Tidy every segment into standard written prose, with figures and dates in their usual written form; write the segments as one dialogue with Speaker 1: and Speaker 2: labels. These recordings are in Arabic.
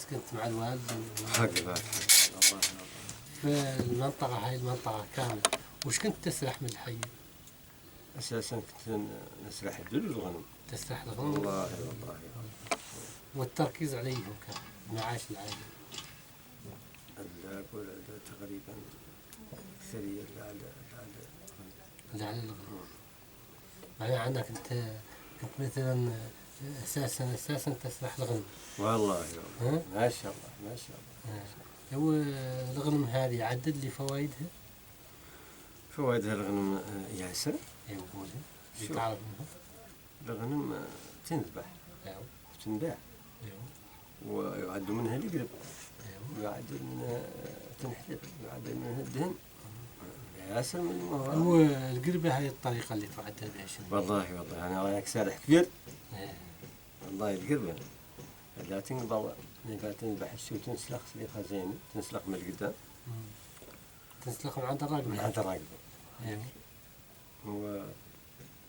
Speaker 1: سكنت مع الوالد
Speaker 2: حق بالك الله.
Speaker 1: في المنطقة هاي المنطقة كاملة. وش كنت تسرح من الحي؟
Speaker 2: أساسا كنت نسرح الدل والغنم.
Speaker 1: تسرح الغنم؟
Speaker 2: والله والله.
Speaker 1: والتركيز عليهم كان المعاش العائلي.
Speaker 2: أقول تقريبا أكثرية
Speaker 1: على الغنم. يعني عندك أنت كنت مثلا أساسا تسرح الغنم.
Speaker 2: والله ما شاء الله ما شاء الله.
Speaker 1: هو الغنم هذه عدد لي فوائدها؟
Speaker 2: فوائدها الغنم ياسر.
Speaker 1: ايوه قولها. اللي تعرف منها؟
Speaker 2: الغنم تنذبح.
Speaker 1: ايوه.
Speaker 2: وتنباع.
Speaker 1: ايوه.
Speaker 2: ويعد منها القرب.
Speaker 1: ايوه.
Speaker 2: ويعد منها تنحلب. ويعد منها الدهن. ياسر من المهارات.
Speaker 1: هو القربة هاي الطريقة اللي تعدل بها شنو؟
Speaker 2: والله أنا رايك سارح كبير.
Speaker 1: ايه.
Speaker 2: والله القربة. لا تنقضى تنذبح الشو تنسلخ سليخة زينة تنسلخ من القدام.
Speaker 1: تنسلخ من عند الراقبة.
Speaker 2: من عند الراقبة.
Speaker 1: ايوه.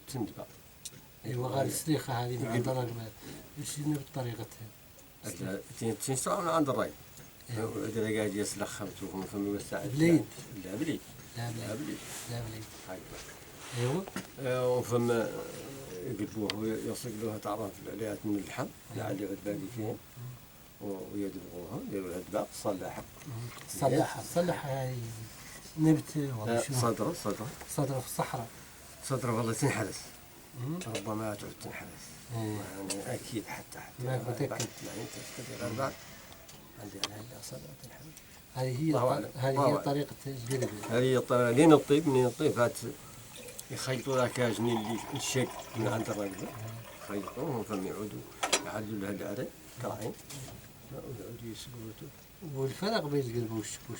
Speaker 2: وتندبع.
Speaker 1: ايوه غير السليخة هذه من عند الراقبة. شنو بطريقتها؟
Speaker 2: تنسلخ من عند الراقبة. إذا قاعد يسلخها وتشوف من فم يوسع.
Speaker 1: بليد.
Speaker 2: لا بليد.
Speaker 1: لا بليد. لا بليد.
Speaker 2: ايوه. وفم يقلبوه ويصقلوها تعرف العليات من اللحم لعل يعود باقي فيها. ويدبغوها يديروا لها دباغ صلاحة.
Speaker 1: صلاحة هاي نبت ولا شنو؟
Speaker 2: صدرة
Speaker 1: في الصحراء.
Speaker 2: صدرة والله تنحرس. ربما تعود تنحرس. يعني أكيد حتى
Speaker 1: ما متأكد.
Speaker 2: يعني تستطيع الأربع عندي أنا هلا صدرة تنحرس.
Speaker 1: هذه هي طريقة القربة.
Speaker 2: هذه الطريقة لين الطيب من الطيب يخيطوا ذاك جنين اللي الشق من عند الرقبة. يخيطوه فم يعودوا يعدلوا لها العرق كراعين. ويعودوا يسقوته.
Speaker 1: والفرق بين القرب والشكوش؟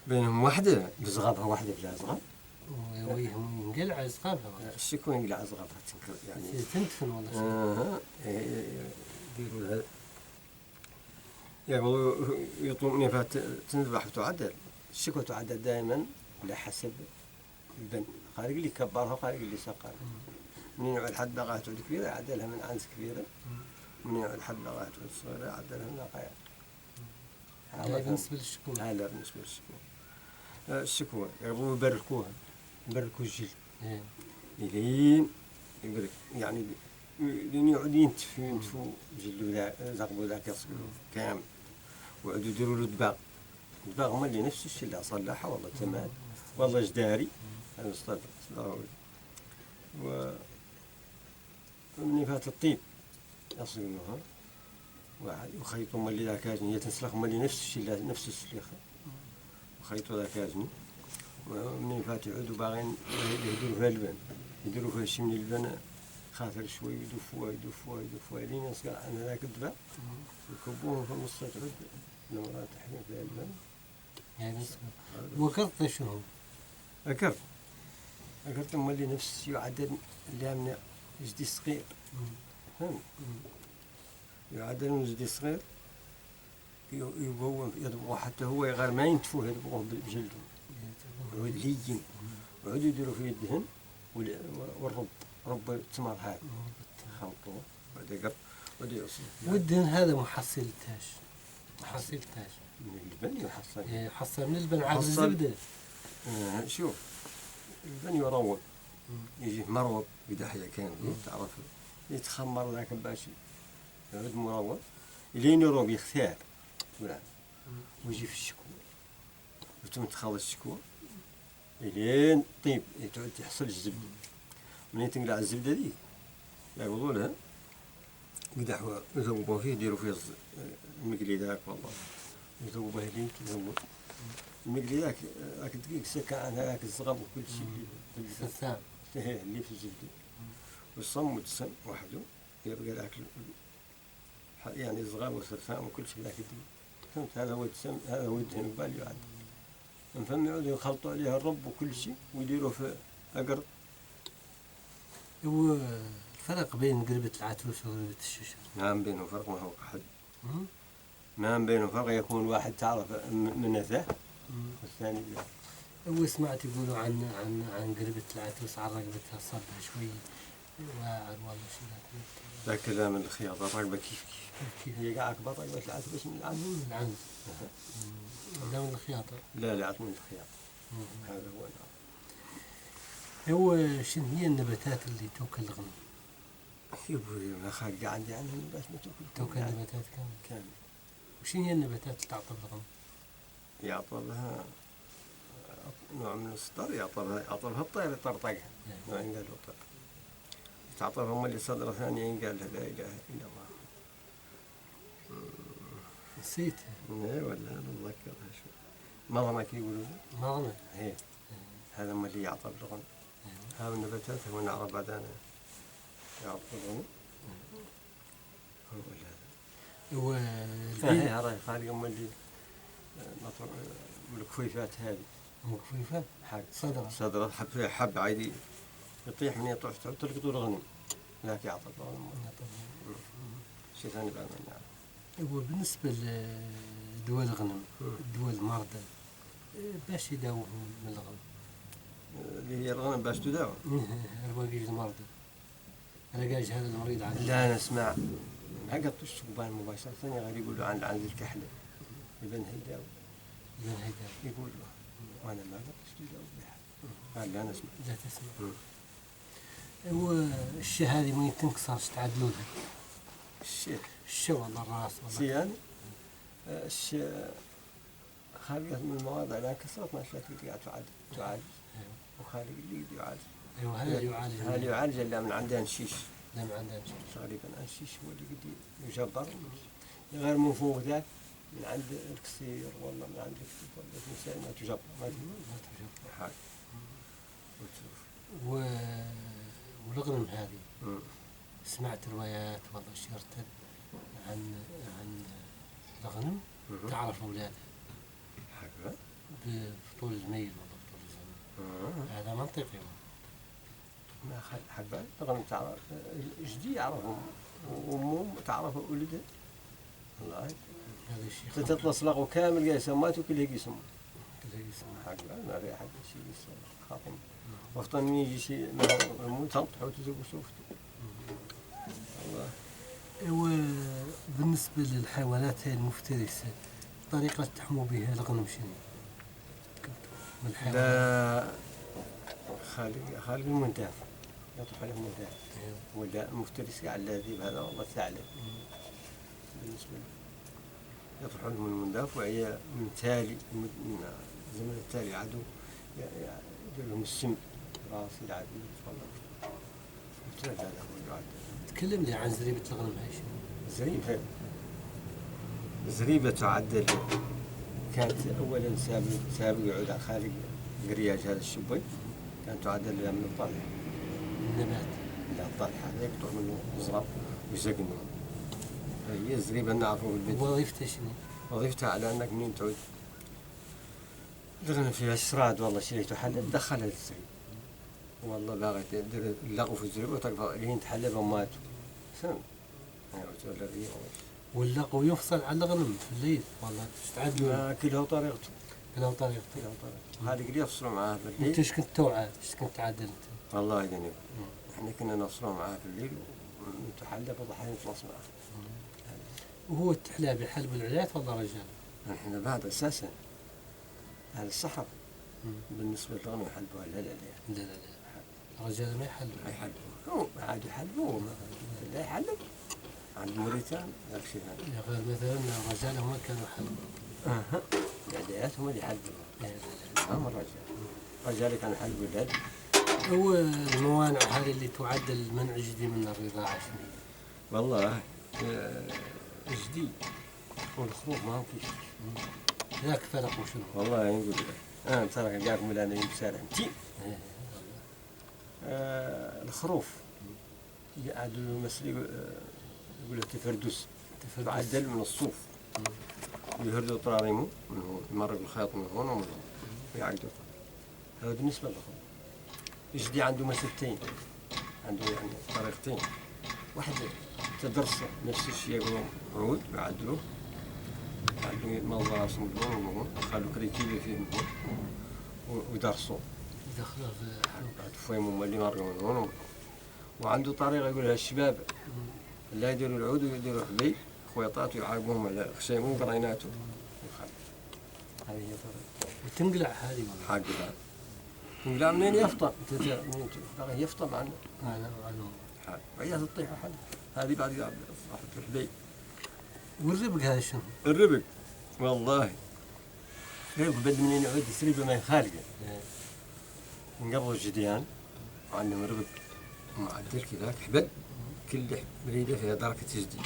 Speaker 2: بينهم واحدة بزغابها واحدة بلا زغاب.
Speaker 1: ويهم ينقلع زغابها.
Speaker 2: الشكو ينقلع زغابها تنكر يعني.
Speaker 1: تندفن ولا شيء.
Speaker 2: يديروا لها يعني يطلبون فيها تنذبح وتعدل. الشكوى تعدل دائما على حسب البن. خارج اللي كبرها وخارج اللي سقرها. من يعود حد بقاها تعود كبيرة يعدلها من عنز كبيرة. من يعود حد بقاها تعود صغيرة يعدلها من نقايا.
Speaker 1: هذا بالنسبة للشكوى.
Speaker 2: هذا بالنسبة للشكوى. الشكوى يبغوا يبركوها. يبركوا الجلد. لين يقولك يعني لين يعود ينتفوا جلدوا ذاك زغبوا ذاك يصقلوا كامل. ويعودوا يديروا له دباغ. الدباغ هما اللي نفس الشيء اللي صلاحة والله تمام. والله جداري. هذا الصدر. ومن فات الطيب يصقلوها. وخيطوا مالي ذاك هي تنسلخ مالي نفس الشيء نفس السليخة. وخيطوا ذاك يازني. ومن فات يعودوا باغين يديروا فيها اللبن. يديروا فيها شي من اللبن خاطر شوي يدفوها لين يسقط عن هذاك الدباغ. يكبوهم في النص تعود المرأة تحمل فيها اللبن.
Speaker 1: يعني وكرت شنو؟
Speaker 2: أكرت مالي نفس الشيء يعدل اللي من جدي صغير. فهمت؟ يعدل من جدي صغير. يدبغوا حتى هو غير ما ينتفوه يدبغوه بجلده. ويعود لين. ويعودوا يديروا فيه الدهن رب التمر هذا. خلطوه بعد يقر بعد يوصل.
Speaker 1: والدهن هذا محصلتاش.
Speaker 2: من البن يحصل.
Speaker 1: يحصل من البن على الزبدة.
Speaker 2: شوف البن يروب. يجي مروب إذا حاجة كان تعرف يتخمر ذاك باشي. يعود مروب. لين يروب يختار. ويجي في الشكوى وتم تخلص الشكوى لين طيب تعود تحصل الزبدة. من تنقلع الزبدة دي يقولوا لها قدحوا يذوبوا فيه يديروا فيه المقلي ذاك والله يذوبوا لين تذوب المقلي ذاك دقيق سكع عن هذاك الصغب وكل شيء اللي في الزبدة. والصم والدسم وحده يبقى ذاك يعني الصغاب والسرسام وكل شيء ذاك الدقيق. فهمت؟ هذا هو الدسم هذا هو الدهن البالي يعد. من فم يعودوا يخلطوا عليها الرب وكل شيء ويديروا في أقرب.
Speaker 1: هو الفرق بين قربة العتروس وقربة الششر؟
Speaker 2: ما بينهم فرق ما هو أحد. ما بينهم فرق يكون واحد تعرف من ذا والثاني لا.
Speaker 1: هو سمعت يقولوا عن قربة العتروس على رقبتها صبها شوي واعر والله شيء.
Speaker 2: ذاك كلام الخياطة الرقبة كيف
Speaker 1: كيف
Speaker 2: هي قاعد أكبر رقبة العاد باش من العنز.
Speaker 1: العنز لا من الخياطة.
Speaker 2: لا لا عاد من الخياطة. هذا هو الأمر.
Speaker 1: هو شنو هي النباتات اللي توكل الغنم؟
Speaker 2: يبوي ما خالق عندي عنهم باش ما
Speaker 1: توكل النباتات
Speaker 2: كامل.
Speaker 1: وشنو هي النباتات اللي تعطى الغنم؟
Speaker 2: يعطى لها نوع من الصدر، يعطى لها الطير يطرطقها. نوعين قالوا طير. تعطى لهم اللي صدر ثانيين قال لا إله إلا الله.
Speaker 1: نسيت.
Speaker 2: اي ولا نتذكرها شو مرمى كي يقولوا
Speaker 1: مرمى.
Speaker 2: ايه هذا هم اللي يعطى بالغنم. هذا النباتات هو نعرف بعد انا يعطى بالغنم. هو
Speaker 1: هذا
Speaker 2: هي راي خالي هم اللي الكفيفات هذه.
Speaker 1: مكفوفة
Speaker 2: حق
Speaker 1: صدر
Speaker 2: حب عادي يطيح من يطيح تلقطوا الغنم ذاك يعطى بالغنم. شيء ثاني بعد ما نعرف.
Speaker 1: وبالنسبة لدول الغنم الدول المرضى باش يداوهم من الغنم؟
Speaker 2: اللي هي الغنم باش تداوى.
Speaker 1: الرواقيج المرضى. أنا قايج هذا المريض عنده.
Speaker 2: لا أنا أسمع ما قطوا الشبان مباشرة غير يقولوا عن الكحلة ابن هيداوي.
Speaker 1: ابن هيداوي
Speaker 2: يقول له وأنا ما قطت يداوي بها. قال لا أنا أسمع.
Speaker 1: لا تسمع. والشي هذه وين تنكسر تعدلونها؟ الشي والله الراس والله.
Speaker 2: شي يعني الشي خالقت من المواضع لا كسرت ما شكل قاعد تعالج وخالق اللي يقدر يعالج.
Speaker 1: ايوه هذا يعالج.
Speaker 2: هذا يعالج اللي من عنده نشيش.
Speaker 1: لا من عنده نشيش.
Speaker 2: تقريبا نشيش هو اللي قد يجبر. غير من فوق ذاك من عند الكسير والله من عند الكتف ولا الإنسان ما تجبر ما تجبر حاجة.
Speaker 1: والغنم هذه سمعت روايات والله شرت عن الغنم تعرف أولادها بفطول الميل والله بفطول الزمن. هذا منطقي.
Speaker 2: ما حبا الغنم تعرف جدي يعرفهم وأمهم تعرف ولدها. والله
Speaker 1: هذا الشيء
Speaker 2: تتلصلقوا كامل قايس ماتوا كله يسموا. حبا ما في أحد شيء يسمى خاطم. وفطن يجي شيء مو تنطحوا تزوجوا شوفتوا.
Speaker 1: وبالنسبة للحيوانات هي المفترسة طريقة تحموا بها الغنم شنو؟
Speaker 2: لا خالق المنتاف يطرح عليه المنتاف. ولا المفترس قاعد الذي بهذا والله ثعلب. بالنسبة له يطرح لهم المنتاف وهي من تالي من زمن التالي عدو يدير لهم السم راس العدو والله.
Speaker 1: تكلم لي عن زريبة الغنم هاي شنو؟
Speaker 2: زريبة تعدل كانت أولا سابق يعود على خالق قرياج هذا الشبي كانت تعدل من الطلح.
Speaker 1: النبات.
Speaker 2: لا الطلح هذا يقطع منه زرع ويزقنه. هي الزريبة نعرفه بالبيت.
Speaker 1: وظيفتها شنو؟
Speaker 2: وظيفتها على أنك منين تعود دخلنا فيها السراد والله شريت وحل دخلها الزريبة. والله باغي تدير اللغو في الزريبة وتقفل لين تحلب وماتوا. سن. ولا الريح.
Speaker 1: واللقو يفصل على الغنم في الليل والله تستعدلوا.
Speaker 2: كله طريقته.
Speaker 1: كله طريقته.
Speaker 2: هذا اللي يفصلوا معاه في الليل.
Speaker 1: انت ايش كنت توعى؟ ايش كنت تعدل انت؟
Speaker 2: والله يعني احنا كنا نفصلوا معاه في الليل ونتحلب وضحايا نخلص معاه.
Speaker 1: وهو التحلاب يحلب العلات ولا رجال؟
Speaker 2: احنا بعد اساسا هذا الصحراء بالنسبه للغنم يحلبوها لا لا لا.
Speaker 1: لا لا لا. الرجال ما يحلبوا.
Speaker 2: ما يحلبوا. هو عاد يحلبوا لا يحلب. عند موريتان ذاك الشيء
Speaker 1: يا غير مثلا الرجال هم كانوا يحلبوا.
Speaker 2: العدايات هم اللي يحلبوا. هم الرجال كانوا يحلبوا العد.
Speaker 1: هو الموانع هذه اللي تعدل منع جدي من الرضاعة شنو؟
Speaker 2: والله جدي والخروف ما هو كيف.
Speaker 1: ذاك فرق وشنو؟
Speaker 2: والله يقول لك انا ترى جاكم الان بسارع متين. الخروف يعدلوا مسلي يقول لك تفردوس تعدل من الصوف يهردوا طراريمو يمرق الخيط من هون ومن هون ويعقدوا. هذا بالنسبة للخروف. جدي عنده مسلتين عنده يعني طريقتين. واحد تدرس نفس الشيء يقولون عود يعدلوه يعدلوا موضوع راسهم من هون ومن هون خلوا كريتيبي فيه من هون ودرسوه.
Speaker 1: يدخلوه في
Speaker 2: فهموا اللي مرقوا من هون وعنده طريقة يقولها الشباب لا يديروا العود ويديروا حبي خويطات ويعاقبوهم على خشيمهم قريناته هذه هي طريقة
Speaker 1: وتنقلع هذه والله.
Speaker 2: حاقبها تنقلع منين يفطم منين تبغى يفطم عنه
Speaker 1: هذا
Speaker 2: ويا تطيح حد هذه بعد راحت الحبي.
Speaker 1: والربق هذا شنو؟
Speaker 2: الربق والله كيف بد منين يعود يسري بما خارجه نقروا الجديان وعندهم ربق معدل كذاك حبل كل بريده فيها دركه جدي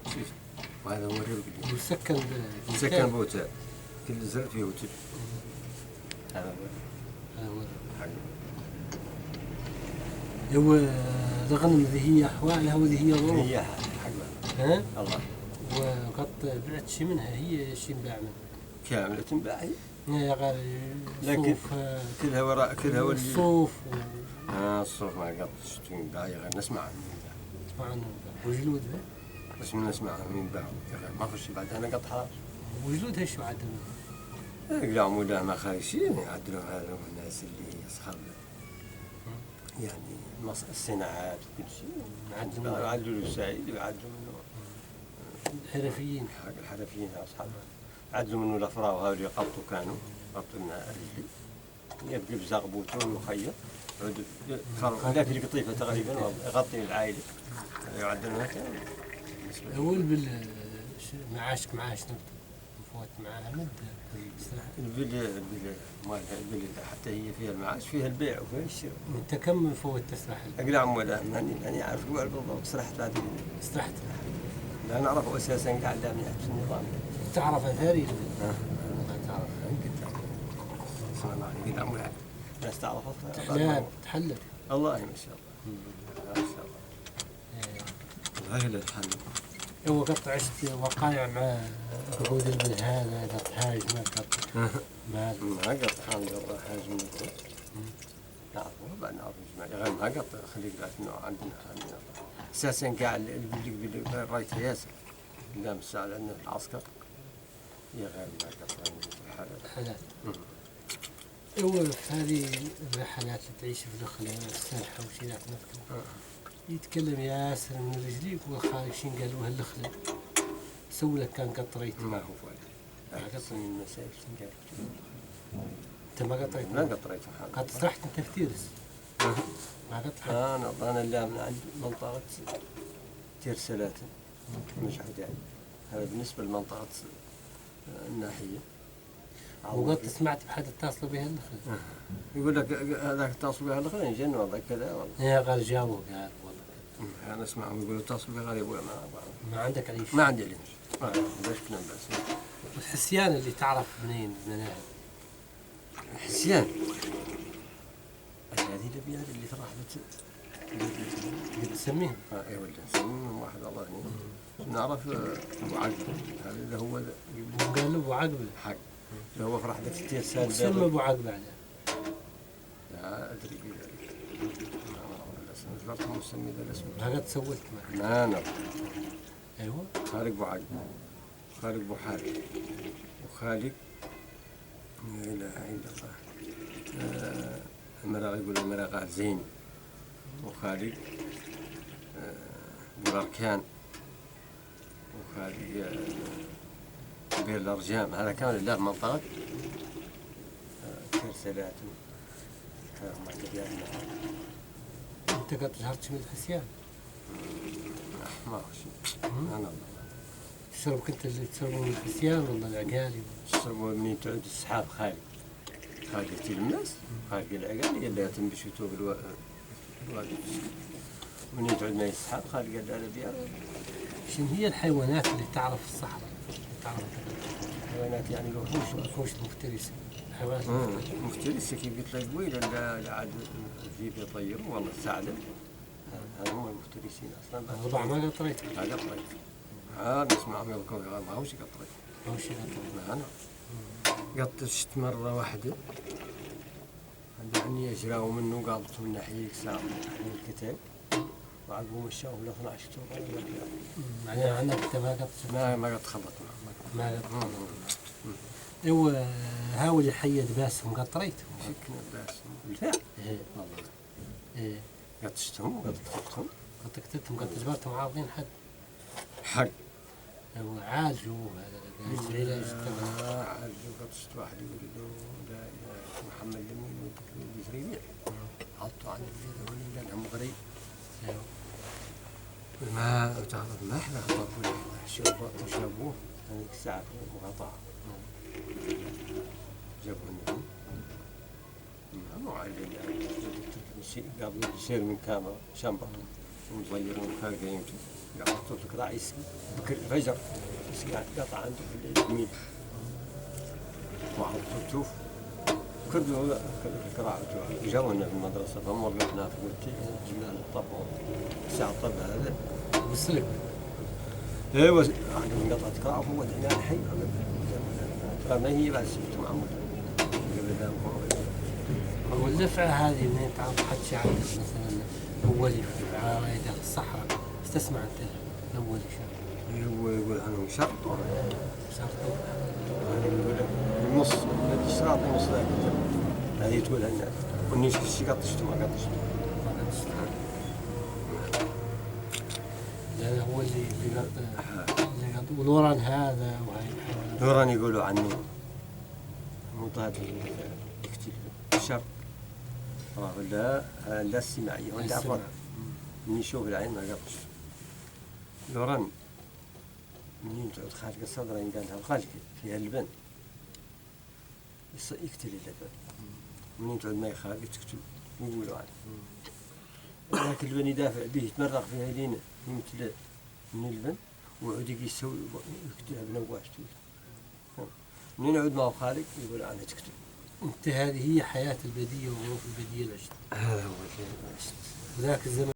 Speaker 2: شوف وهذا هو الربق اللي
Speaker 1: وسكن
Speaker 2: بوتال كل زرع فيه وتل هذا هو
Speaker 1: هو الغنم ذي هي أحوالها وذي هي ظروف
Speaker 2: هي حقها
Speaker 1: ها؟
Speaker 2: الله
Speaker 1: وقد بعت شي منها هي شي انباع منها
Speaker 2: كاملة تنباع هي
Speaker 1: يا غالي
Speaker 2: لكن كلها وراء كلها
Speaker 1: الصوف
Speaker 2: الصوف ما قط تنباع يا غير نسمع عنه
Speaker 1: عنه وجلود
Speaker 2: بس من نسمع عنه ينباع ما خش بعد أنا قط حرام
Speaker 1: وجلود ايش بعد
Speaker 2: يقلعوا له ما خايشين يعدلوا هذا الناس اللي يسخر يعني الصناعات وكل شيء يعدلوا السعيد ويعدلوا منه
Speaker 1: الحرفيين
Speaker 2: حق الحرفيين أصحاب عدلوا منه الأفراد وهذول يقبطوا كانوا قبطوا لنا رجلي يبقى بزغبوته ويخيط ذاك القطيفة تقريبا يغطي العائلة يعدلونها كان
Speaker 1: أول بالمعاشك معاش نفوت معاها مدة
Speaker 2: البل حتى هي فيها المعاش فيها البيع وفيها الشراء.
Speaker 1: أنت كم فوت تسرح؟
Speaker 2: أقلع ولا ماني عارف الوقت بالضبط سرحت بعد
Speaker 1: سرحت
Speaker 2: لا نعرفه أساسا قاعد دام يحبس النظام.
Speaker 1: تعرف أثاري؟
Speaker 2: تعرف قلع ولا الناس تعرفها
Speaker 1: تحلل
Speaker 2: الله ما شاء الله ما شاء الله هاي الحل.
Speaker 1: هو قط عشت وقايع مع عقود البل هذا قط حاج ما قط ما
Speaker 2: قط الحمد لله حاج من الكل نعرفه بعد نعرف الجماعة غير ما قط خليك ذات النوع عندنا أساسا قاعد اللي رايت ياسر قدام الساعة لأنه في العسكر هي غير ما قط
Speaker 1: الحالات هو في هذه الرحلات اللي تعيش في الخليج السنحة وشي ذاك نفسه يتكلم ياسر من رجليك والخارجين قالوا هالخلة سوي لك كان قطريت
Speaker 2: ما هو فعلا قطري من المسائل قال
Speaker 1: انت ما قطريت
Speaker 2: ما قطريت
Speaker 1: قد سرحت انت في تيرس ما قطريت
Speaker 2: انا لا من عند منطقة تيرسلات مش عداني هذا بالنسبة لمنطقة الناحية
Speaker 1: وقد سمعت بحد اتصلوا بها الخلة
Speaker 2: يقول لك هذاك اتصلوا بها الخلة يجن والله كذا والله
Speaker 1: يا قال جاوب قال والله
Speaker 2: انا اسمعهم يقولوا اتصلوا بها غالي
Speaker 1: ما عندك عليه
Speaker 2: ما عندي عليه ليش كنا بس
Speaker 1: الحسيان اللي تعرف منين منين
Speaker 2: الحسيان هذه الابيات اللي في رحلة
Speaker 1: تسميهم
Speaker 2: اي ولا نسميهم واحد الله يهنيه نعرف ابو عقبه هذا اللي هو
Speaker 1: قال له ابو عقبه
Speaker 2: حق اللي هو في رحلة التيرسال
Speaker 1: سمى ابو عقبه عليه
Speaker 2: لا ادري ذكرت مسمي ذا الاسم
Speaker 1: هذا سويت
Speaker 2: ما انا
Speaker 1: ايوه
Speaker 2: خالق ابو عقبه خالق ابو حارث وخالق لا اله الا الله المراغ يقول المراغ زين وخالق ابو الاركان وخالق بير الارجام هذا كان لله منطقه ترسلات ما تبيعنا
Speaker 1: انت قد ظهرت من الحسيان
Speaker 2: ما هو شيء انا
Speaker 1: تشرب كنت اللي تشربه من الحسيان ولا العقالي
Speaker 2: تشربوا منين تعود السحاب خالق الناس خالق العقالي اللي تنبش وتوب الوادي منين تعود ما السحاب خالق الألبيار.
Speaker 1: شنو هي الحيوانات اللي تعرف في الصحراء؟ تعرف
Speaker 2: الحيوانات يعني
Speaker 1: الوحوش المفترسة الحيوانات
Speaker 2: المفترسة كيف قلت لك وين عاد الذيب يطيروا والله الثعلب هذا هم المفترسين اصلا.
Speaker 1: ربع ما قطريت؟
Speaker 2: ما قطريت. نسمعهم يذكروا ما هوش قطريت.
Speaker 1: ما هوش قطريت.
Speaker 2: انا قطشت مرة واحدة يعني يجراوا منه قابضته من ناحية يسار من الكتاب وعقبوا مشاوه ل 12 توقع.
Speaker 1: معناها عندك انت ما قطشت؟
Speaker 2: ما قد خلط
Speaker 1: ما قد هو هاول يحيد باسم قطريت؟
Speaker 2: شكنا باسم بالفعل.
Speaker 1: ايه والله ايه
Speaker 2: قطشتهم وقد خلطهم
Speaker 1: قد قتلتم قد اجبرتم عارضين حد
Speaker 2: حق
Speaker 1: وعالجوا هذا العلاج تبع
Speaker 2: عالجوا قطشت واحد يقول له لا إله إلا محمد اليمين وقتلوا بيسري حطوا على الجيد ولا لهم غريب ما تعرف ما احنا ضربوا شربوه هذيك الساعة مقاطعة جابوا النبي مو عايزين قبل يصير من كاميرا شمبر ومزيرون فاقين يعطوا لك رئيس بكر الفجر بس قاعد قطع عنده في اليمين وعرفتوا تشوف كردوا القراءة جاونا في المدرسة فما وقفنا في قلت جبنا الطب الساعة الطب هذا
Speaker 1: بالسلك
Speaker 2: ايوه عندنا قطعة قراءة وهو دعنا الحي ما هي بس معمول قبل ذا
Speaker 1: والدفعة هذه منين تعرف حد شي عندك مثلا أولي في عايدة في الصحراء استسمع أنت الأولي شو
Speaker 2: هو يقول عنهم شرط
Speaker 1: شرط
Speaker 2: يقول النص الشراط النص ذاك هذه تقولها الناس والنيش الشي قطشته ما قطشته
Speaker 1: لأن هو اللي قط ونوران هذا وهي
Speaker 2: نوران يقولوا عنه مضاد يكتب الشرط ولا لا السماعية وانت عفوا من يشوف العين ما قطش نوران منين تعود خارج الصدر إن قالها خارج فيها اللبن يقتل اللبن منين تعود ما يخارج تكتب يقولوا عنه لكن اللبن يدافع به يتمرغ فيها لينا يمتلئ من اللبن ويعود يسوي يكتبها بنواش منين يعود ما هو خارج يقول عنها تكتب
Speaker 1: أنت هذه هي حياة البدية وظروف البدية العشت
Speaker 2: هذا هو الشيء
Speaker 1: وذاك الزمن